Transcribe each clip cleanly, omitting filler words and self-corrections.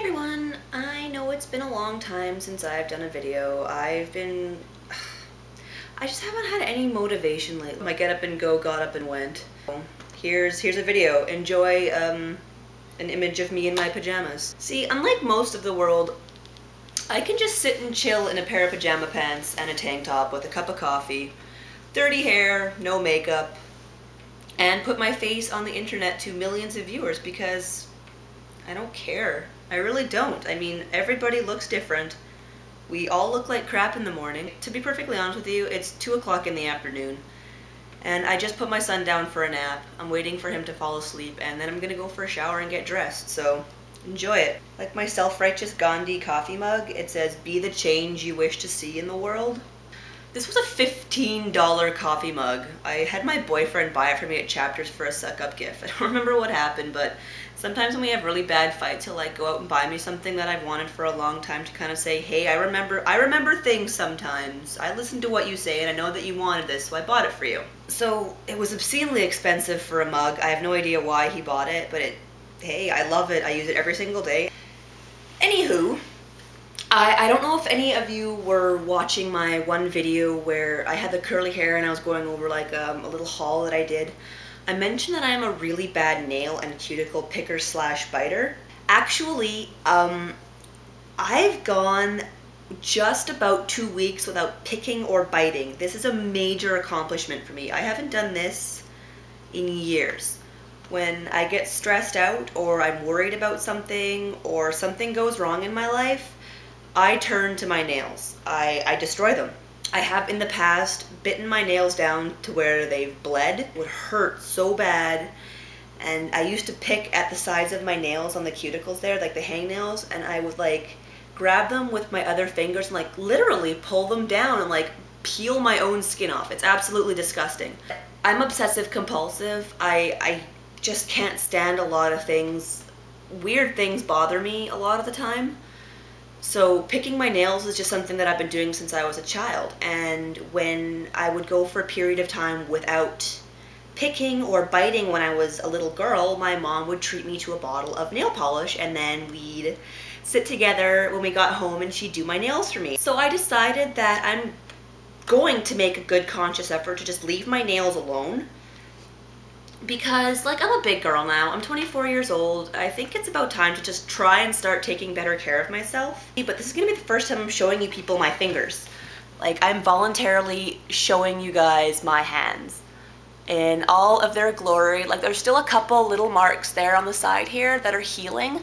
everyone, I know it's been a long time since I've done a video. I just haven't had any motivation lately. My get up and go got up and went. Here's a video. Enjoy an image of me in my pajamas. See, unlike most of the world, I can just sit and chill in a pair of pajama pants and a tank top with a cup of coffee, dirty hair, no makeup, and put my face on the internet to millions of viewers because I don't care. I really don't. I mean, everybody looks different. We all look like crap in the morning. To be perfectly honest with you, it's 2 o'clock in the afternoon, and I just put my son down for a nap. I'm waiting for him to fall asleep, and then I'm gonna go for a shower and get dressed, so enjoy it. Like my self-righteous Gandhi coffee mug, it says, "Be the change you wish to see in the world." This was a $15 coffee mug. I had my boyfriend buy it for me at Chapters for a suck-up gift. I don't remember what happened, but sometimes when we have really bad fights, he'll like go out and buy me something that I've wanted for a long time to kind of say, hey, I remember things sometimes. I listened to what you say and I know that you wanted this, so I bought it for you. So it was obscenely expensive for a mug. I have no idea why he bought it, but hey, I love it. I use it every single day. Anywho, I don't know if any of you were watching my one video where I had the curly hair and I was going over like a little haul that I did. I mentioned that I am a really bad nail and cuticle picker slash biter. Actually, I've gone just about 2 weeks without picking or biting. This is a major accomplishment for me. I haven't done this in years. When I get stressed out or I'm worried about something or something goes wrong in my life, I turn to my nails. I destroy them. I have in the past bitten my nails down to where they've bled. It would hurt so bad. And I used to pick at the sides of my nails on the cuticles there, like the hangnails, and I would like grab them with my other fingers and like literally pull them down and like peel my own skin off. It's absolutely disgusting. I'm obsessive compulsive. I just can't stand a lot of things. Weird things bother me a lot of the time. So picking my nails is just something that I've been doing since I was a child, and when I would go for a period of time without picking or biting when I was a little girl, my mom would treat me to a bottle of nail polish, and then we'd sit together when we got home and she'd do my nails for me. So I decided that I'm going to make a good conscious effort to just leave my nails alone. Because, like, I'm a big girl now. I'm 24 years old. I think it's about time to just try and start taking better care of myself. But this is gonna be the first time I'm showing you people my fingers. Like, I'm voluntarily showing you guys my hands in all of their glory. Like, there's still a couple little marks there on the side here that are healing.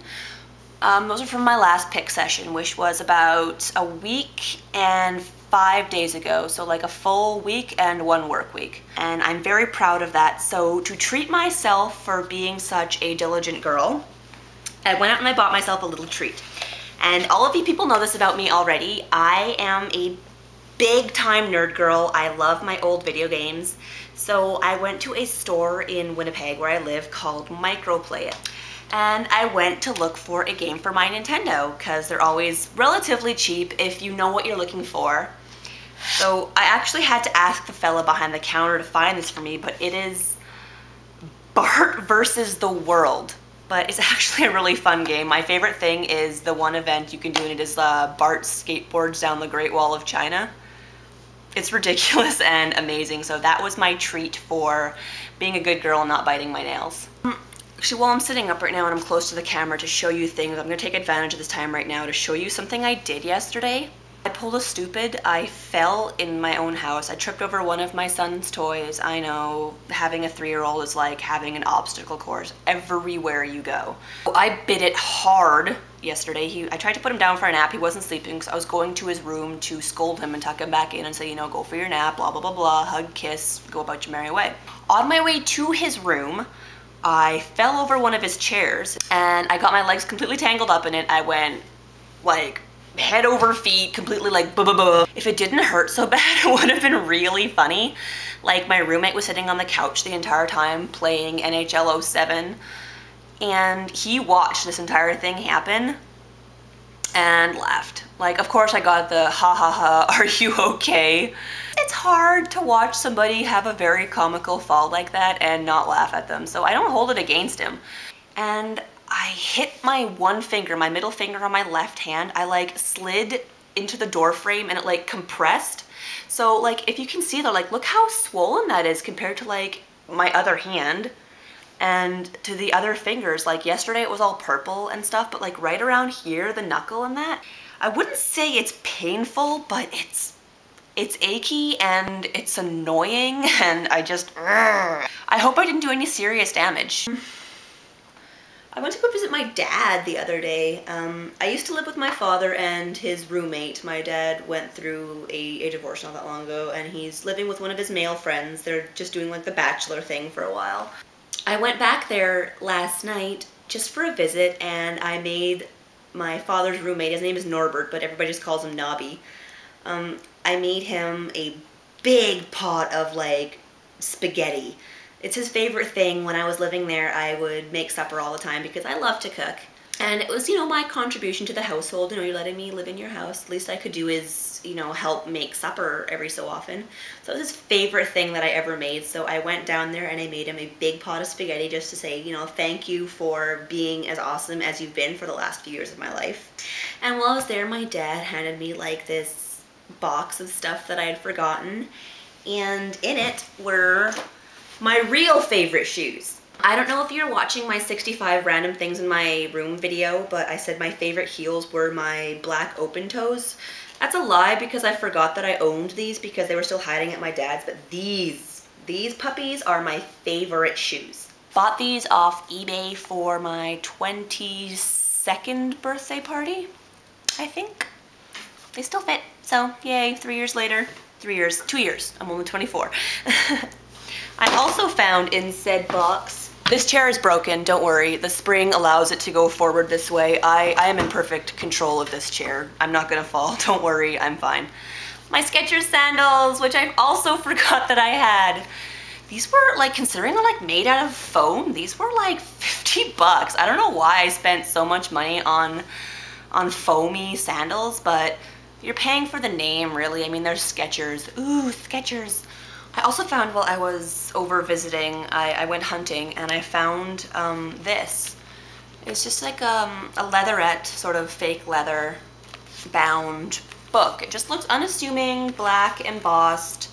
Those are from my last pick session, which was about a week and 5 days ago, so like a full week and 1 work week. And I'm very proud of that. So to treat myself for being such a diligent girl, I went out and I bought myself a little treat. And all of you people know this about me already. I am a big time nerd girl. I love my old video games. So I went to a store in Winnipeg where I live called Microplay It. And I went to look for a game for my Nintendo because they're always relatively cheap if you know what you're looking for. So I actually had to ask the fella behind the counter to find this for me, but it is Bart versus the World. But it's actually a really fun game. My favorite thing is the one event you can do, and it is Bart skateboards down the Great Wall of China. It's ridiculous and amazing, so that was my treat for being a good girl and not biting my nails. Actually, while I'm sitting up right now and I'm close to the camera to show you things, I'm going to take advantage of this time right now to show you something I did yesterday. I pulled a stupid. I fell in my own house. I tripped over one of my son's toys. I know, having a 3-year-old is like having an obstacle course everywhere you go. I bit it hard yesterday. I tried to put him down for a nap. He wasn't sleeping, so I was going to his room to scold him and tuck him back in and say, you know, go for your nap, blah, blah, blah, blah, hug, kiss, go about your merry way. On my way to his room, I fell over one of his chairs and I got my legs completely tangled up in it. I went like head over feet, completely like buh-buh-buh. If it didn't hurt so bad, it would have been really funny. Like, my roommate was sitting on the couch the entire time playing NHL 07, and he watched this entire thing happen and laughed. Like, of course I got the ha ha ha, are you okay? It's hard to watch somebody have a very comical fall like that and not laugh at them, so I don't hold it against him. And I hit my one finger, my middle finger on my left hand. I like slid into the door frame and it like compressed. So like if you can see though, like look how swollen that is compared to like my other hand and to the other fingers. Like yesterday it was all purple and stuff, but like right around here, the knuckle and that, I wouldn't say it's painful, but it's achy and it's annoying and I hope I didn't do any serious damage. I went to go visit my dad the other day. I used to live with my father and his roommate. My dad went through a divorce not that long ago, and he's living with one of his male friends. They're just doing like the bachelor thing for a while. I went back there last night just for a visit, and I made my father's roommate, his name is Norbert, but everybody just calls him Nobby. I made him a big pot of like spaghetti. It's his favorite thing. When I was living there, I would make supper all the time because I love to cook. And it was, you know, my contribution to the household. You know, you're letting me live in your house. The least I could do is, you know, help make supper every so often. So it was his favorite thing that I ever made. So I went down there and I made him a big pot of spaghetti just to say, you know, thank you for being as awesome as you've been for the last few years of my life. And while I was there, my dad handed me like this box of stuff that I had forgotten. And in it were my real favorite shoes. I don't know if you're watching my 65 random things in my room video, but I said my favorite heels were my black open toes. That's a lie because I forgot that I owned these because they were still hiding at my dad's, but these puppies are my favorite shoes. Bought these off eBay for my 22nd birthday party, I think. They still fit, so yay, 3 years later. 2 years, I'm only 24. I also found in said box, this chair is broken, don't worry. The spring allows it to go forward this way. I am in perfect control of this chair. I'm not gonna fall, don't worry, I'm fine. My Skechers sandals, which I also forgot that I had. These were like, considering they're like made out of foam, these were like 50 bucks. I don't know why I spent so much money on foamy sandals, but you're paying for the name really. I mean, they're Skechers. Ooh, Skechers. I also found while I was over visiting, I went hunting and I found this. It's just like a leatherette, sort of fake leather bound book. It just looks unassuming, black, embossed.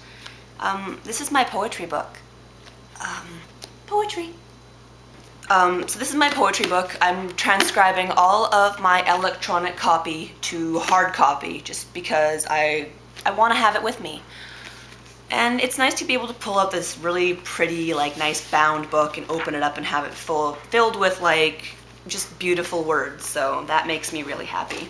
This is my poetry book. Poetry. So this is my poetry book. I'm transcribing all of my electronic copy to hard copy just because I want to have it with me. And it's nice to be able to pull out this really pretty, like, nice bound book and open it up and have it filled with, like, just beautiful words. So that makes me really happy.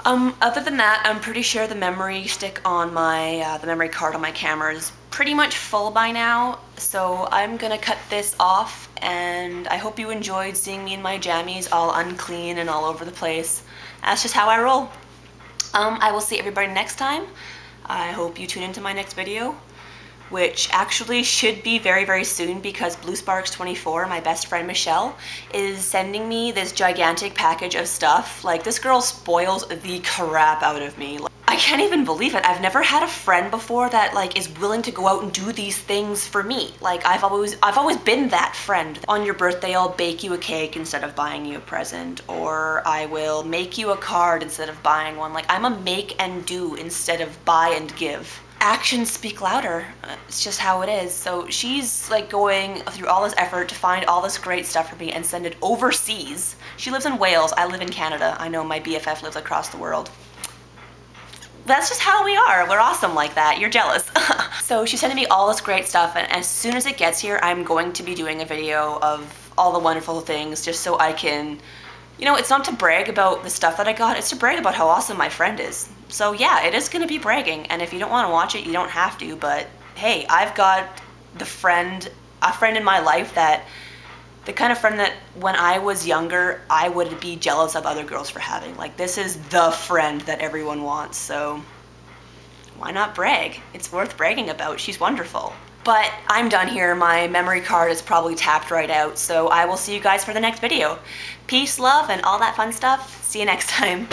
Other than that, I'm pretty sure the memory stick on my, the memory card on my camera is pretty much full by now. So I'm gonna cut this off, and I hope you enjoyed seeing me in my jammies all unclean and all over the place. That's just how I roll. I will see everybody next time. I hope you tune into my next video, which actually should be very, very soon because Blue Sparks 24, my best friend Michelle, is sending me this gigantic package of stuff. Like, this girl spoils the crap out of me. I can't even believe it. I've never had a friend before that like is willing to go out and do these things for me. Like, I've always been that friend. On your birthday, I'll bake you a cake instead of buying you a present, or I will make you a card instead of buying one. Like, I'm a make and do instead of buy and give. Actions speak louder. It's just how it is. So she's like going through all this effort to find all this great stuff for me and send it overseas. She lives in Wales. I live in Canada. I know my BFF lives across the world. That's just how we are. We're awesome like that. You're jealous. So she's sending me all this great stuff, and as soon as it gets here, I'm going to be doing a video of all the wonderful things just so I can, you know, it's not to brag about the stuff that I got, it's to brag about how awesome my friend is. So yeah, it is gonna be bragging, and if you don't want to watch it, you don't have to, but hey, I've got a friend in my life that, the kind of friend that when I was younger, I would be jealous of other girls for having. Like, this is the friend that everyone wants, so why not brag? It's worth bragging about. She's wonderful. But I'm done here. My memory card is probably tapped right out, so I will see you guys for the next video. Peace, love, and all that fun stuff. See you next time.